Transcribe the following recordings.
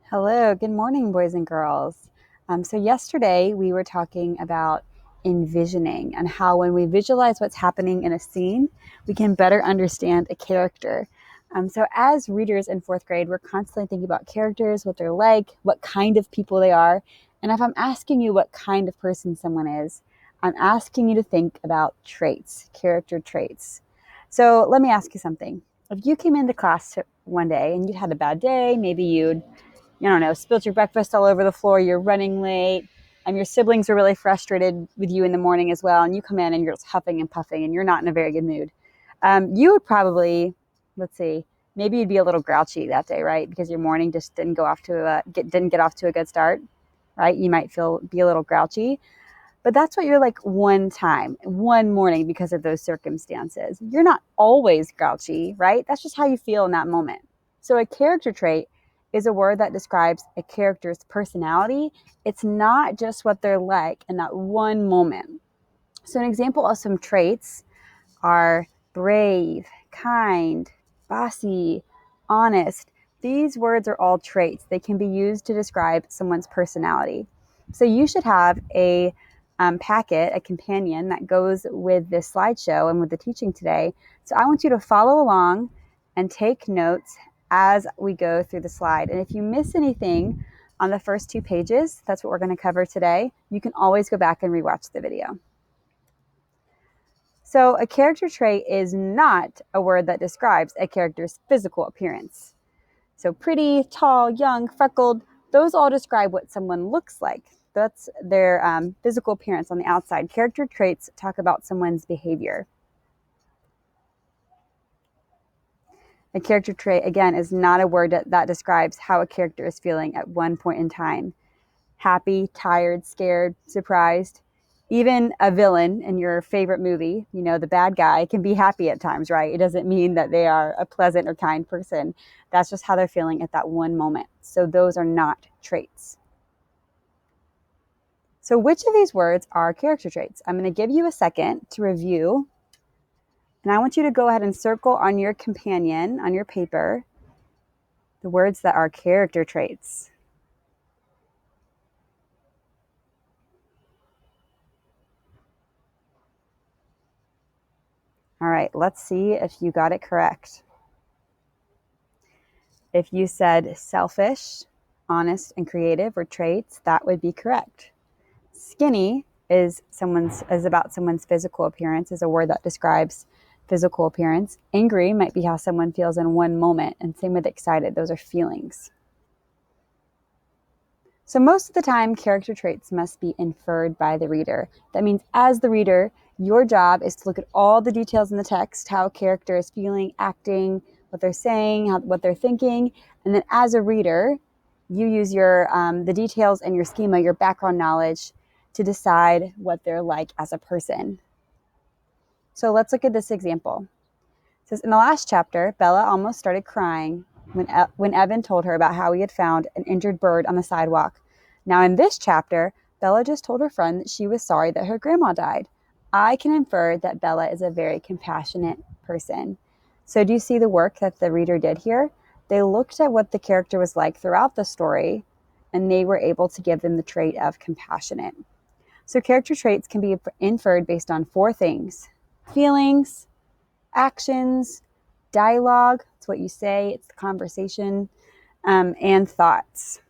Hello, good morning, boys and girls. So, yesterday we were talking about envisioning and how when we visualize what's happening in a scene, we can better understand a character. So, as readers in fourth grade, we're constantly thinking about characters, what they're like, what kind of people they are. And if I'm asking you what kind of person someone is, I'm asking you to think about traits, character traits. So, let me ask you something. If you came into class one day and you'd had a bad day, maybe you'd I don't know, spilled your breakfast all over the floor, you're running late, your siblings are really frustrated with you in the morning as well, and you come in and you're just huffing and puffing and you're not in a very good mood. You would probably, let's see, maybe you'd be a little grouchy that day, right? Because your morning just didn't get off to a good start, right? You might be a little grouchy, but that's what you're like one morning because of those circumstances. You're not always grouchy, right? That's just how you feel in that moment. So a character trait is a word that describes a character's personality. It's not just what they're like in that one moment. So an example of some traits are brave, kind, bossy, honest. These words are all traits. They can be used to describe someone's personality. So you should have a packet, a companion that goes with this slideshow and with the teaching today. So I want you to follow along and take notes as we go through the slide. And if you miss anything on the first two pages, that's what we're going to cover today, you can always go back and rewatch the video. So a character trait is not a word that describes a character's physical appearance. So pretty, tall, young, freckled, those all describe what someone looks like. That's their physical appearance on the outside. Character traits talk about someone's behavior. A character trait, again, is not a word that describes how a character is feeling at one point in time. Happy, tired, scared, surprised. Even a villain in your favorite movie, the bad guy can be happy at times, right? It doesn't mean that they are a pleasant or kind person. That's just how they're feeling at that one moment. So those are not traits. So which of these words are character traits? I'm going to give you a second to review. And I want you to go ahead and circle on your companion, on your paper, the words that are character traits. All right, let's see if you got it correct. If you said selfish, honest, and creative were traits, that would be correct. Skinny is about someone's physical appearance, is a word that describes physical appearance. Angry might be how someone feels in one moment, and same with excited. Those are feelings. So most of the time, character traits must be inferred by the reader. That means as the reader, your job is to look at all the details in the text, how a character is feeling, acting, what they're saying, what they're thinking. And then as a reader, you use the details and your schema, your background knowledge, to decide what they're like as a person. So let's look at this example. It says, in the last chapter, Bella almost started crying when Evan told her about how he had found an injured bird on the sidewalk. Now in this chapter, Bella just told her friend that she was sorry that her grandma died. I can infer that Bella is a very compassionate person. So do you see the work that the reader did here? They looked at what the character was like throughout the story, and they were able to give them the trait of compassionate. So character traits can be inferred based on four things: feelings, actions, dialogue, it's what you say, it's the conversation, and thoughts.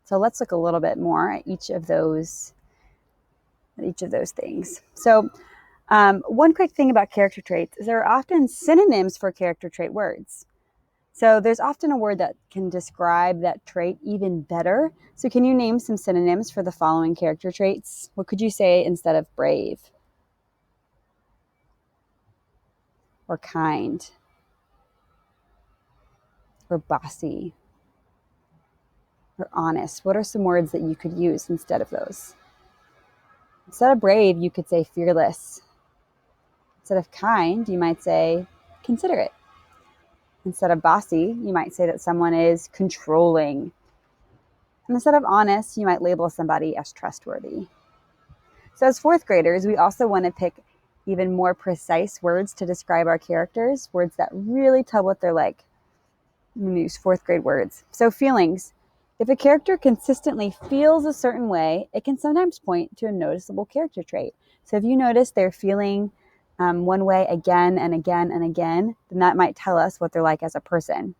So let's look a little bit more at each of those things. So one quick thing about character traits is there are often synonyms for character trait words. So there's often a word that can describe that trait even better. So can you name some synonyms for the following character traits? What could you say instead of brave? Or kind? Or bossy? Or honest? What are some words that you could use instead of those? Instead of brave, you could say fearless. Instead of kind, you might say considerate. Instead of bossy, you might say that someone is controlling. And instead of honest, you might label somebody as trustworthy. So as fourth graders, we also want to pick even more precise words to describe our characters, words that really tell what they're like. I'm going to use fourth grade words. So feelings. If a character consistently feels a certain way, it can sometimes point to a noticeable character trait. So if you notice they're feeling one way again and again and again, then that might tell us what they're like as a person.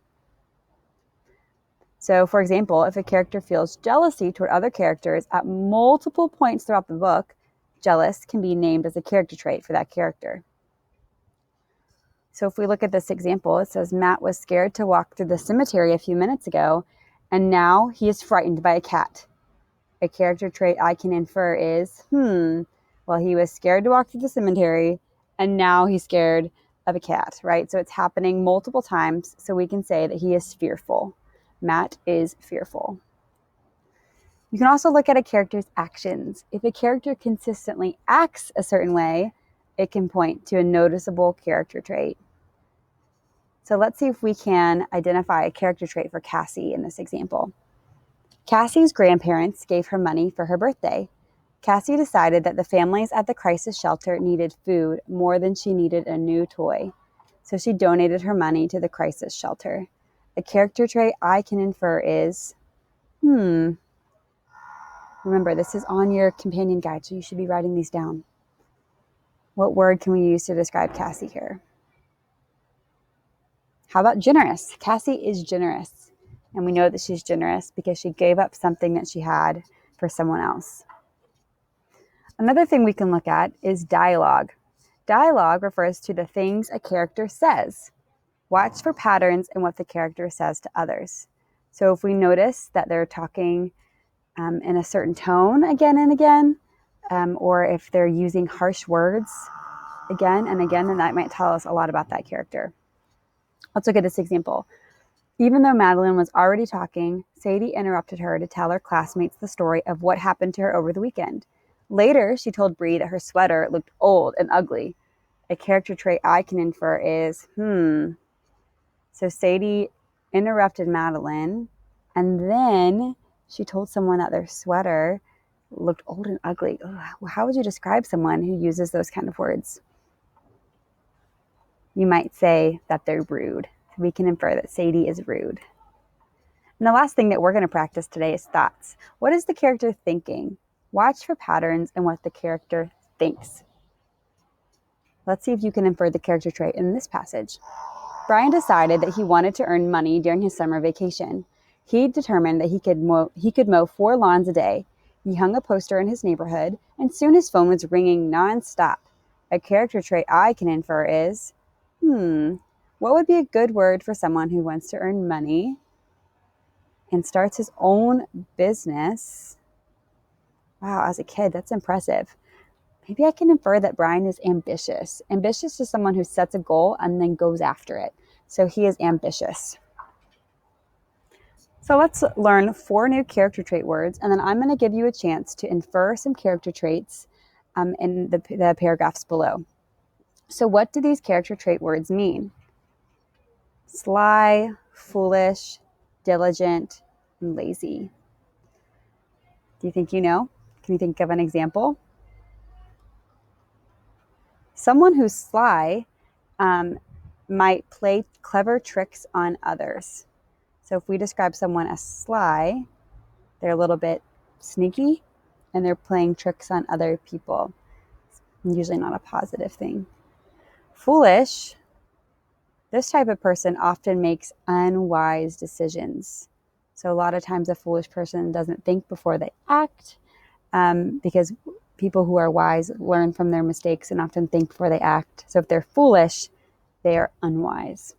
So for example, if a character feels jealousy toward other characters at multiple points throughout the book, jealous can be named as a character trait for that character. So if we look at this example, it says Matt was scared to walk through the cemetery a few minutes ago, and now he is frightened by a cat. A character trait I can infer is, well, he was scared to walk through the cemetery, and now he's scared of a cat, right? So it's happening multiple times, so we can say that he is fearful. Matt is fearful. You can also look at a character's actions. If a character consistently acts a certain way, it can point to a noticeable character trait. So let's see if we can identify a character trait for Cassie in this example. Cassie's grandparents gave her money for her birthday. Cassie decided that the families at the crisis shelter needed food more than she needed a new toy, so she donated her money to the crisis shelter. A character trait I can infer is, Remember, this is on your companion guide, so you should be writing these down. What word can we use to describe Cassie here? How about generous? Cassie is generous. And we know that she's generous because she gave up something that she had for someone else. Another thing we can look at is dialogue. Dialogue refers to the things a character says. Watch for patterns in what the character says to others. So if we notice that they're talking in a certain tone again and again, or if they're using harsh words again and again, then that might tell us a lot about that character. Let's look at this example. Even though Madeline was already talking, Sadie interrupted her to tell her classmates the story of what happened to her over the weekend. Later, she told Bree that her sweater looked old and ugly. A character trait I can infer is, So Sadie interrupted Madeline, and then she told someone that their sweater looked old and ugly. Ugh, how would you describe someone who uses those kind of words? You might say that they're rude. We can infer that Sadie is rude. And the last thing that we're going to practice today is thoughts. What is the character thinking? Watch for patterns in what the character thinks. Let's see if you can infer the character trait in this passage. Brian decided that he wanted to earn money during his summer vacation. He determined that he could mow 4 lawns a day. He hung a poster in his neighborhood, and soon his phone was ringing nonstop. A character trait I can infer is, what would be a good word for someone who wants to earn money and starts his own business? Wow, as a kid, that's impressive. Maybe I can infer that Brian is ambitious. Ambitious is someone who sets a goal and then goes after it. So he is ambitious. So let's learn 4 new character trait words, and then I'm going to give you a chance to infer some character traits in the paragraphs below. So what do these character trait words mean? Sly, foolish, diligent, and lazy. Do you think you know? Can you think of an example? Someone who's sly might play clever tricks on others. So if we describe someone as sly, they're a little bit sneaky and they're playing tricks on other people. Usually not a positive thing. Foolish, this type of person often makes unwise decisions. So a lot of times a foolish person doesn't think before they act, because people who are wise learn from their mistakes and often think before they act. So if they're foolish, they are unwise.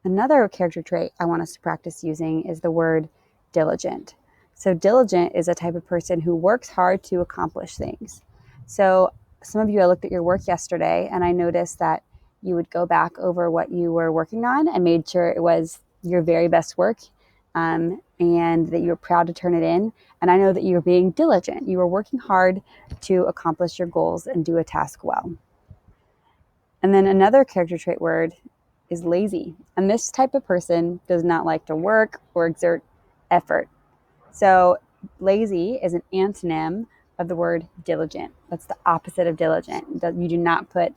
Another character trait I want us to practice using is the word diligent. So diligent is a type of person who works hard to accomplish things. So some of you, I looked at your work yesterday and I noticed that you would go back over what you were working on and made sure it was your very best work, and that you were proud to turn it in. And I know that you were being diligent. You were working hard to accomplish your goals and do a task well. And then another character trait word is lazy. And this type of person does not like to work or exert effort. So lazy is an antonym of the word diligent. That's the opposite of diligent. You do not put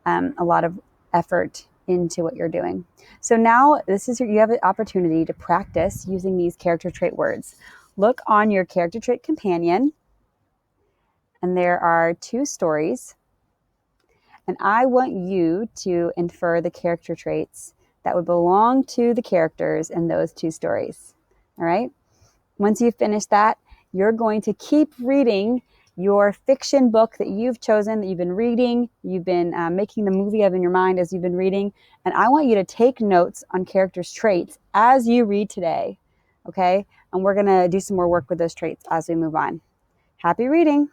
a lot of effort into what you're doing. So now you have an opportunity to practice using these character trait words. Look on your character trait companion, and there are 2 stories. And I want you to infer the character traits that would belong to the characters in those 2 stories. All right? Once you've finished that, you're going to keep reading your fiction book that you've chosen, that you've been reading, you've been making the movie of in your mind as you've been reading. And I want you to take notes on characters' traits as you read today. Okay? And we're going to do some more work with those traits as we move on. Happy reading.